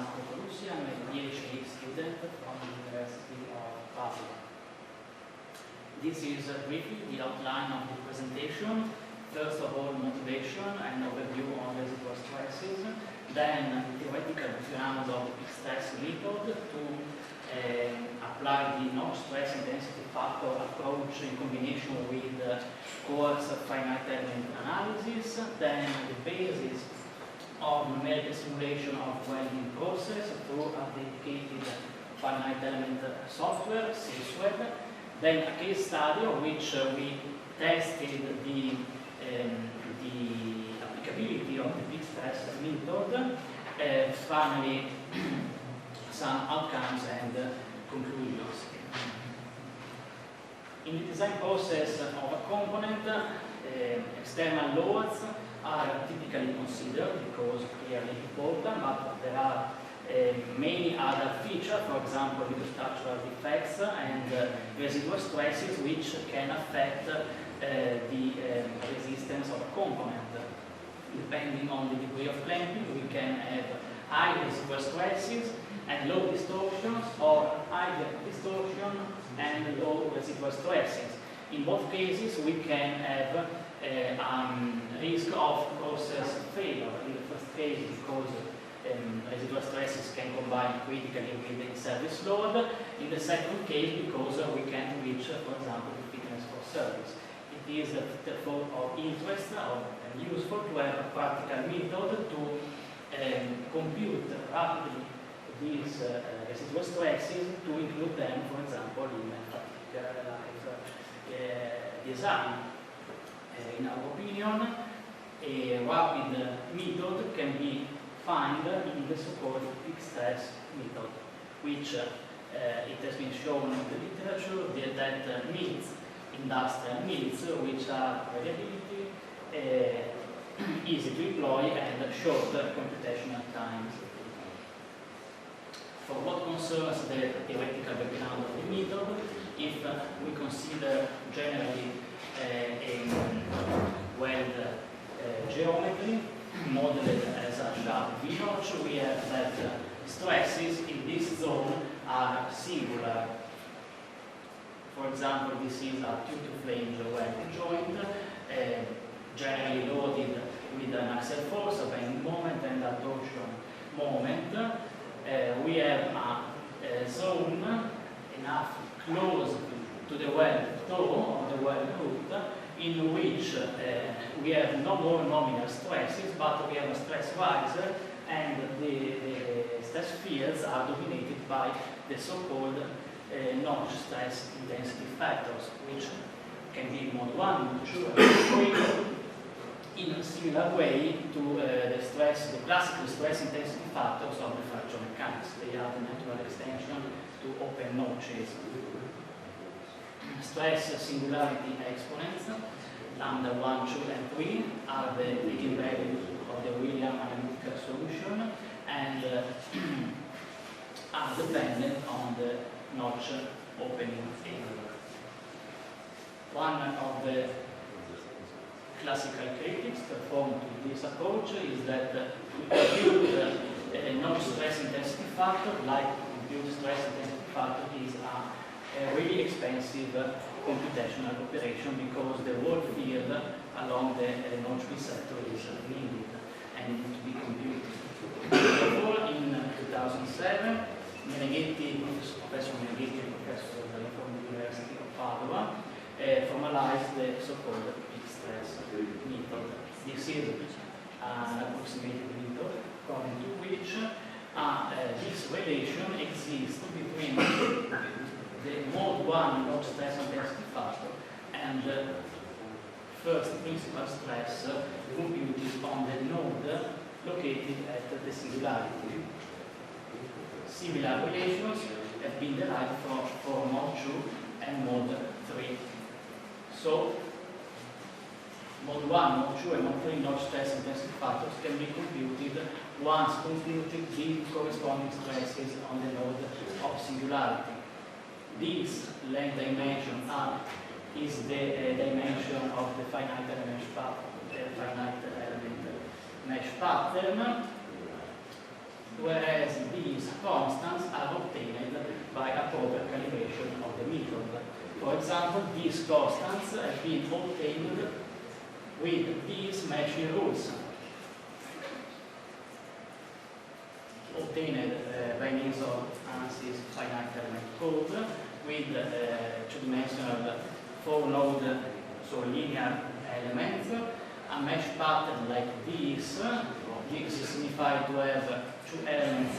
Marco Tolussi. I'm a PhD student from the University of Padua. This is briefly the outline of the presentation. First of all, motivation and overview on residual stresses, then theoretical background of the peak stress method to apply the non-stress intensity factor approach in combination with coarse finite element analysis, then the basis of numerical simulation of welding process through a dedicated finite element software, Sysweld, then a case study of which we tested the applicability of the peak stress method, finally some outcomes and conclusions. In the design process of a component, external loads are typically considered because clearly important, but there are many other features, for example, structural defects and residual stresses which can affect the resistance of a component. Depending on the degree of clamping, we can have high residual stresses and low distortions, or high distortion and low residual stresses. In both cases, we can have risk of process failure. In the first case, because residual stresses can combine critically with the service load. In the second case, because we can reach, for example, the fitness for service. It is therefore of interest and useful to have a practical method to compute rapidly these residual stresses, to include them, for example, in fatigue life design. In our opinion, a rapid method can be found in the so-called peak stress method, which it has been shown in the literature that meets industrial needs, which are reliability, easy to employ, and short computational times. For what concerns the theoretical background of the method, if we consider generally a weld geometry modeled as a sharp V-notch, we have that stresses in this zone are singular. For example, this is a two-to-flange weld joint, generally loaded with an axial force, a bending moment, and a torsion moment. We have a zone enough close to the weld toe or the weld root, in which we have no more nominal stresses, but we have a stress riser, and the stress fields are dominated by the so-called notch stress intensity factors, which can be mod 1, mod 2, and mod 3, in a similar way to the classical stress intensity factors of the fracture mechanics. They are the natural extension to open notches. Stress singularity exponents, lambda 1, 2, and 3, are the eigenvalues of the William analytical solution, and are dependent on the notch opening angle. One of the classical critics performed to this approach is that we compute a notch stress intensity factor, like compute stress intensity factor, is a really expensive computational operation because the whole field along the notch receptor is needed and needs to be computed. Therefore, in 2007, Professor Meneghetti, professor from the University of Padua, formalized the so-called peak stress method. This is an approximated method according to which this relation exists between the mode 1 notch stress intensity factor and the first principal stress computed on the node located at the singularity. Similar relations have been derived for mode 2 and mode 3. So, mode 1, mode 2, and mode 3 notch stress intensity factors can be computed once computed the corresponding stresses on the node of singularity. This length dimension R is the dimension of the finite element mesh pattern, whereas these constants are obtained by a proper calibration of the method. For example, these constants have been obtained with these matching rules, obtained by means of ANSYS finite element code with two-dimensional 4-node, so linear elements. A mesh pattern like this is signified to have two elements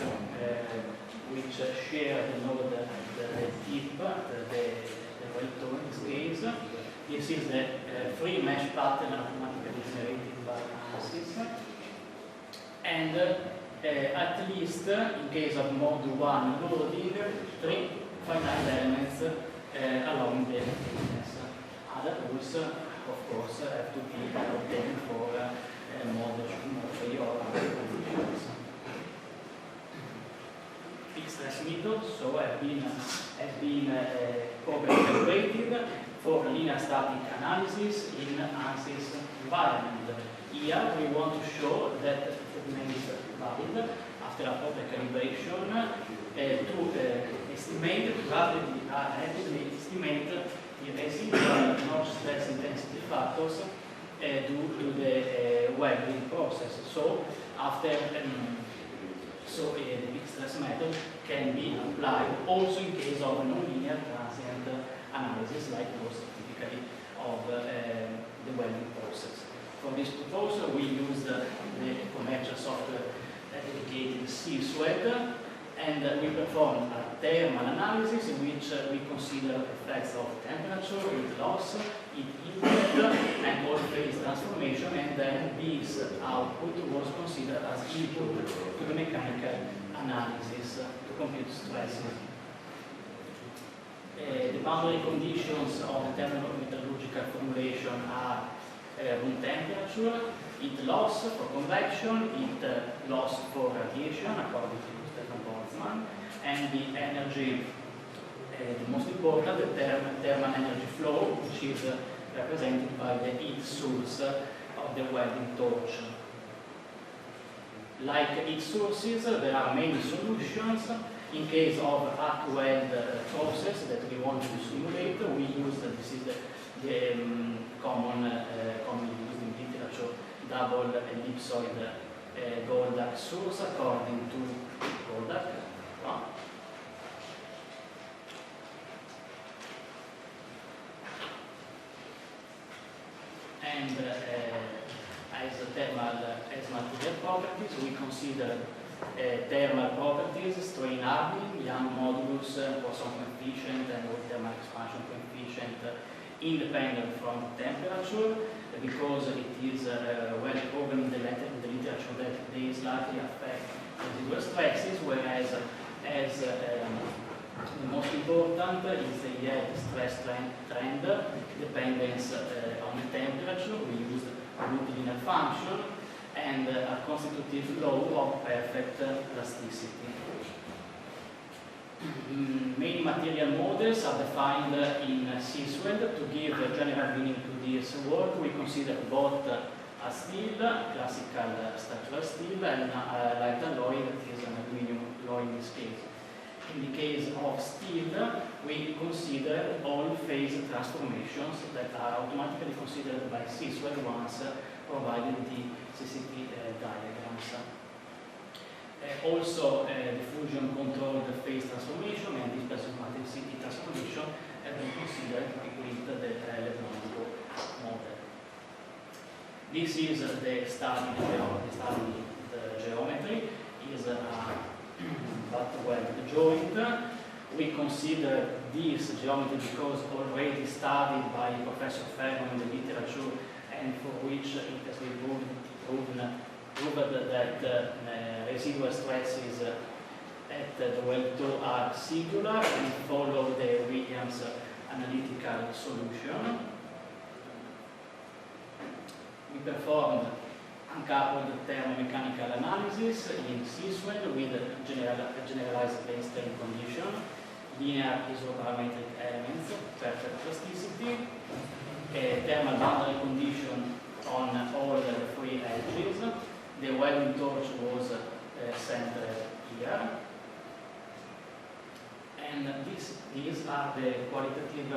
which share the node, the tip, the weld in this case. This is the free mesh pattern automatically generated by ANSYS. And at least, in case of mode 1 loading, 3 finite elements along the thickness. Other rules, of course, have to be obtained for mode 3 or other conditions. Fixed stress method has been properly calibrated for linear static analysis in ANSYS environment. Here we want to show that it remains valid after a proper calibration to estimate, rapidly estimate the residual notch stress intensity factors due to the welding process. So after the fixed stress method can be applied also in case of nonlinear transient analysis like those typically of the welding process. For this purpose, we used the commercial software dedicated Sysweld, and we performed a thermal analysis in which we consider effects of temperature, heat loss, heat input, and all phase transformation, and then this output was considered as input to the mechanical analysis to compute stresses. The boundary conditions of the thermometallurgical formulation are room temperature, heat loss for convection, heat loss for radiation according to Stefan Boltzmann, and the energy, the most important, the thermal energy flow, which is represented by the heat source of the welding torch. Like heat sources, there are many solutions. In case of arc weld process that we want to simulate, we use, this is the commonly used in literature, double ellipsoid Goldak source according to Goldak. And as material properties, we consider thermal properties, strain hardening, Young modulus, Poisson coefficient, and thermal expansion coefficient independent from temperature, because it is well proven in the literature that they slightly affect residual stresses, whereas as the most important is the yield stress trend dependence on the temperature. We use a root linear function and a constitutive law of perfect plasticity. Many material models are defined in Sysweld. To give a general meaning to this work, we consider both a steel, classical structural steel, and a light alloy, that is an aluminum alloy in this case. In the case of steel, we consider all phase transformations that are automatically considered by Sysweld once provided the CCT diagrams. Also, the fusion controlled phase transformation and displacement transformation have been considered with the Leblanc model. This is the studied geometry. Is a butt weld joint. We consider this geometry because already studied by Professor Ferro in the literature, and for which it has been proven that residual stresses at the weld toe are singular and follow the Williams analytical solution. We performed uncoupled thermomechanical analysis in Sysweld with generalized plane strain condition, linear isoparametric elements, perfect plasticity, thermal boundary condition on all the three edges. The welding torch was centered here. And these are the qualitative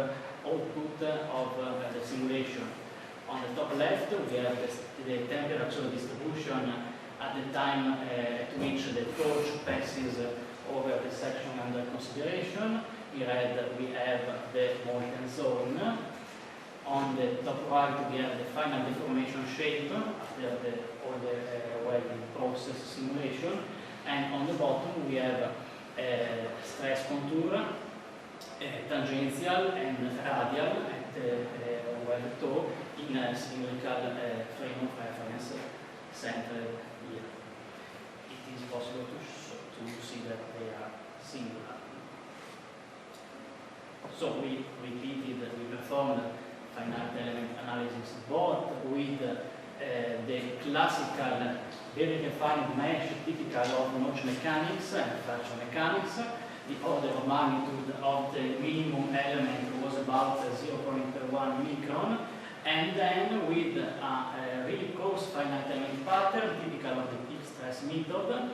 output of the simulation. On the top left, we have the temperature distribution at the time at which the torch passes over the section under consideration. In red, we have the molten zone. On the top right, we have the final deformation shape after all the welding process simulation. And on the bottom, we have stress contour, tangential and radial at weld toe in a cylindrical frame of reference centered here. It is possible to see that they are singular. So we performed finite element analysis both with the classical very refined mesh typical of notch mechanics and fracture mechanics. The order of magnitude of the minimum element was about 0.1 micron, and then with a really coarse finite element pattern typical of the peak stress method,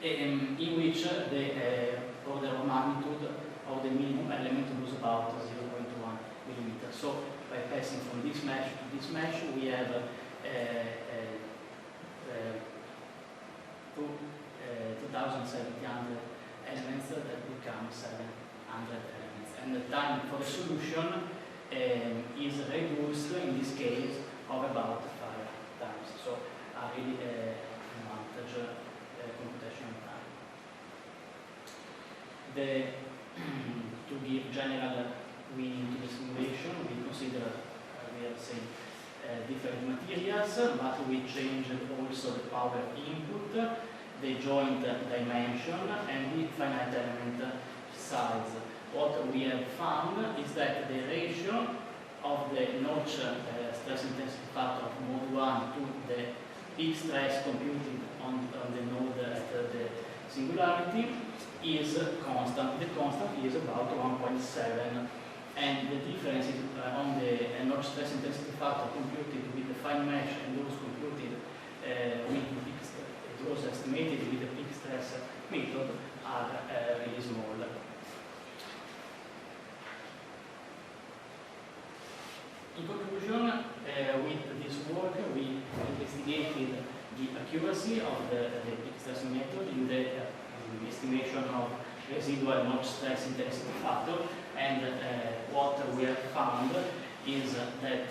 in which the order of magnitude of the minimum element was about 0.1 millimeter. So by passing from this mesh to this mesh, we have 2,700 elements that become 700 elements. And the time for the solution is reduced in this case of about 5 times. So a really advantage computational time. To give general meaning to the simulation, we consider, we have seen different materials, but we changed also the power input, the joint dimension, and the finite element size. What we have found is that the ratio of the notch stress intensity factor of mode 1 to the peak stress computed on the node at the singularity is constant. The constant is about 1.7, and the difference is on the notch stress intensity factor computed with the fine mesh and those computed with the peak stress, those estimated with the peak stress method are really small. In conclusion, with this work, we investigated the accuracy of the peak stress method in the estimation of residual notch stress intensity factor, and what we have found is that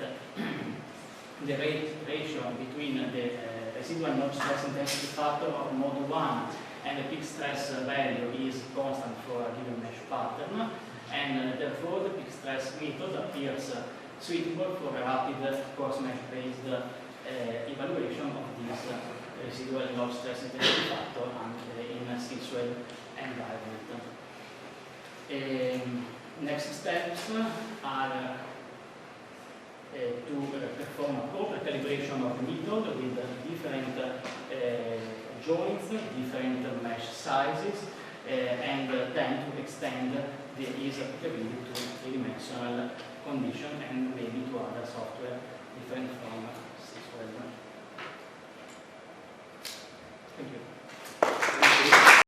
the ratio between the residual notch stress intensity factor of mode 1 and the peak stress value is constant for a given mesh pattern, and therefore the peak stress method appears suitable for a rapid coarse mesh based evaluation of this residual notch stress intensity factor in a Sysweld environment. Next steps are to perform a proper calibration of the method with different joints, different mesh sizes, and then to extend the ease applicability to three-dimensional condition and maybe to other software different from Sysweld. Thank you.